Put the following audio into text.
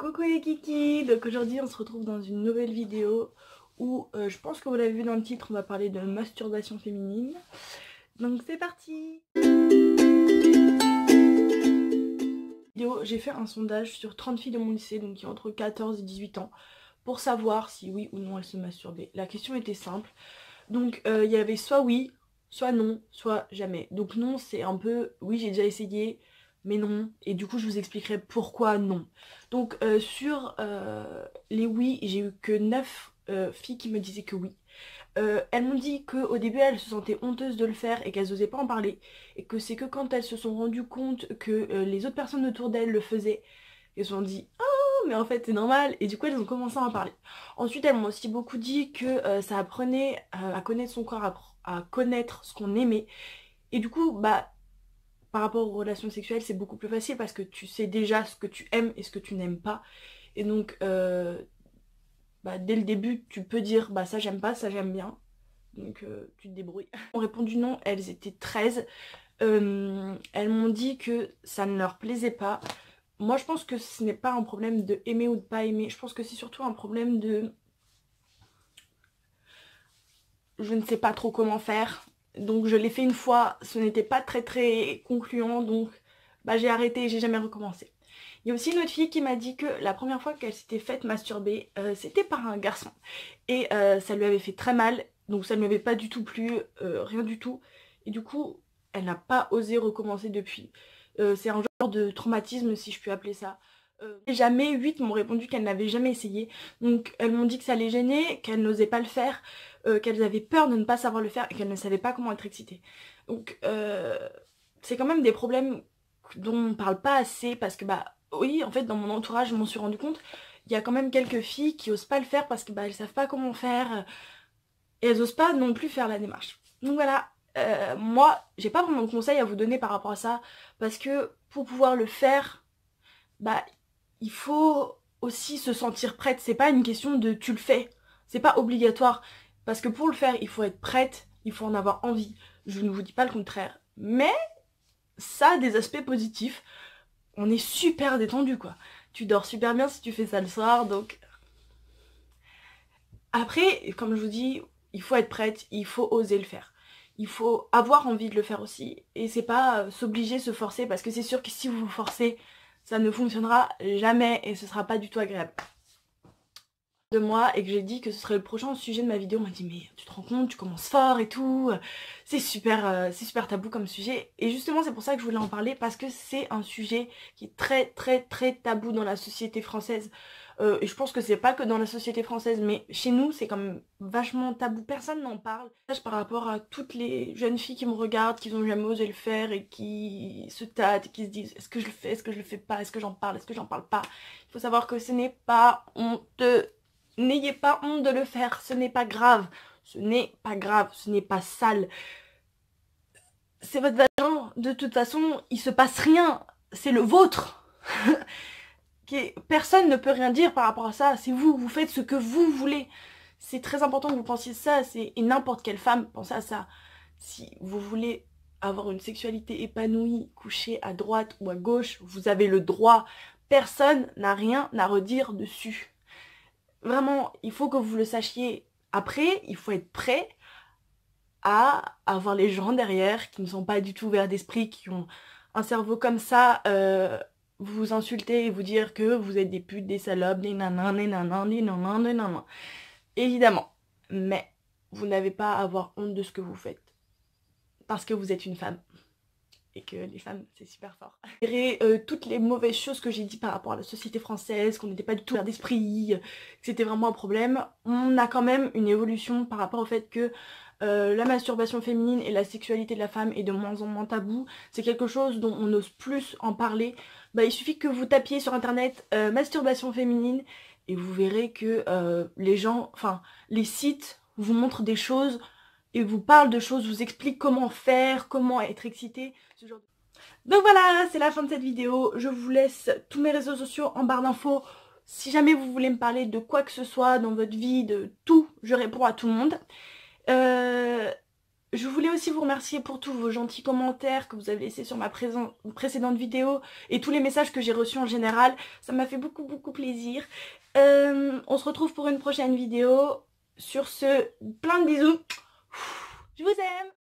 Coucou les kikis. Donc aujourd'hui on se retrouve dans une nouvelle vidéo où je pense que vous l'avez vu dans le titre, on va parler de masturbation féminine. Donc c'est parti. J'ai fait un sondage sur 30 filles de mon lycée, donc qui ont entre 14 et 18 ans, pour savoir si oui ou non elles se masturbaient. La question était simple, donc il y avait soit oui, soit non, soit jamais. Donc non, c'est un peu oui, j'ai déjà essayé, mais non, et du coup je vous expliquerai pourquoi non. Donc sur les oui, j'ai eu que 9 filles qui me disaient que oui. Elles m'ont dit qu'au début elles se sentaient honteuses de le faire et qu'elles n'osaient pas en parler, et que c'est que quand elles se sont rendues compte que les autres personnes autour d'elles le faisaient, elles se sont dit oh mais en fait c'est normal, et du coup elles ont commencé à en parler. Ensuite elles m'ont aussi beaucoup dit que ça apprenait à connaître son corps, à connaître ce qu'on aimait, et du coup bah par rapport aux relations sexuelles c'est beaucoup plus facile parce que tu sais déjà ce que tu aimes et ce que tu n'aimes pas, et donc bah, dès le début tu peux dire bah ça j'aime pas, ça j'aime bien, donc tu te débrouilles. Elles ont répondu non, elles étaient 13. Elles m'ont dit que ça ne leur plaisait pas. Moi je pense que ce n'est pas un problème de aimer ou de pas aimer, je pense que c'est surtout un problème de je ne sais pas trop comment faire. Donc je l'ai fait une fois, ce n'était pas très concluant, donc bah j'ai arrêté et j'ai jamais recommencé. Il y a aussi une autre fille qui m'a dit que la première fois qu'elle s'était faite masturber, c'était par un garçon. Et ça lui avait fait très mal, donc ça ne lui avait pas du tout plu, rien du tout. Et du coup, elle n'a pas osé recommencer depuis. C'est un genre de traumatisme, si je puis appeler ça. Jamais 8 m'ont répondu qu'elles n'avaient jamais essayé. Donc elles m'ont dit que ça les gênait, qu'elles n'osaient pas le faire, qu'elles avaient peur de ne pas savoir le faire et qu'elles ne savaient pas comment être excitées. Donc c'est quand même des problèmes dont on parle pas assez, parce que bah oui, en fait dans mon entourage je m'en suis rendu compte, il y a quand même quelques filles qui osent pas le faire parce que bah elles savent pas comment faire, et elles osent pas non plus faire la démarche. Donc voilà, moi j'ai pas vraiment de conseils à vous donner par rapport à ça, parce que pour pouvoir le faire, bah il faut aussi se sentir prête. C'est pas une question de tu le fais, c'est pas obligatoire, parce que pour le faire il faut être prête, il faut en avoir envie. Je ne vous dis pas le contraire, mais ça a des aspects positifs. On est super détendu quoi. Tu dors super bien si tu fais ça le soir, donc après comme je vous dis, il faut être prête, il faut oser le faire. Il faut avoir envie de le faire aussi, et c'est pas s'obliger, se forcer, parce que c'est sûr que si vous vous forcez, ça ne fonctionnera jamais et ce sera pas du tout agréable. De moi et que j'ai dit que ce serait le prochain sujet de ma vidéo, on m'a dit mais tu te rends compte, tu commences fort et tout, c'est super tabou comme sujet, et justement c'est pour ça que je voulais en parler, parce que c'est un sujet qui est très tabou dans la société française, et je pense que c'est pas que dans la société française, mais chez nous c'est quand même vachement tabou, personne n'en parle. Par rapport à toutes les jeunes filles qui me regardent, qui n'ont jamais osé le faire et qui se tâtent et qui se disent est-ce que je le fais, est-ce que je le fais pas, est-ce que j'en parle, est-ce que j'en parle pas. Il faut savoir que ce n'est pas honteux. N'ayez pas honte de le faire, ce n'est pas grave. Ce n'est pas grave, ce n'est pas sale. C'est votre vagin, de toute façon, il se passe rien. C'est le vôtre. Personne ne peut rien dire par rapport à ça. C'est vous, vous faites ce que vous voulez. C'est très important que vous pensiez ça, et n'importe quelle femme pense à ça. Si vous voulez avoir une sexualité épanouie, coucher à droite ou à gauche, vous avez le droit. Personne n'a rien à redire dessus. Vraiment, il faut que vous le sachiez. Après, il faut être prêt à avoir les gens derrière qui ne sont pas du tout ouverts d'esprit, qui ont un cerveau comme ça, vous insulter et vous dire que vous êtes des putes, des salopes, des nanans, des nanans, des nanans, des nanans. Évidemment. Mais vous n'avez pas à avoir honte de ce que vous faites. Parce que vous êtes une femme. Et que les femmes, c'est super fort. Toutes les mauvaises choses que j'ai dit par rapport à la société française, qu'on n'était pas du tout ouvert d'esprit, que c'était vraiment un problème, on a quand même une évolution par rapport au fait que la masturbation féminine et la sexualité de la femme est de moins en moins tabou. C'est quelque chose dont on ose plus en parler. Bah, il suffit que vous tapiez sur internet masturbation féminine et vous verrez que les gens, enfin les sites vous montrent des choses et vous parlent de choses, vous expliquent comment faire, comment être excité, ce genre de... Donc voilà, c'est la fin de cette vidéo. Je vous laisse tous mes réseaux sociaux en barre d'infos. Si jamais vous voulez me parler de quoi que ce soit dans votre vie, de tout, je réponds à tout le monde. Je voulais aussi vous remercier pour tous vos gentils commentaires que vous avez laissés sur ma précédente vidéo et tous les messages que j'ai reçus en général. Ça m'a fait beaucoup plaisir. On se retrouve pour une prochaine vidéo. Sur ce, plein de bisous. Je vous aime.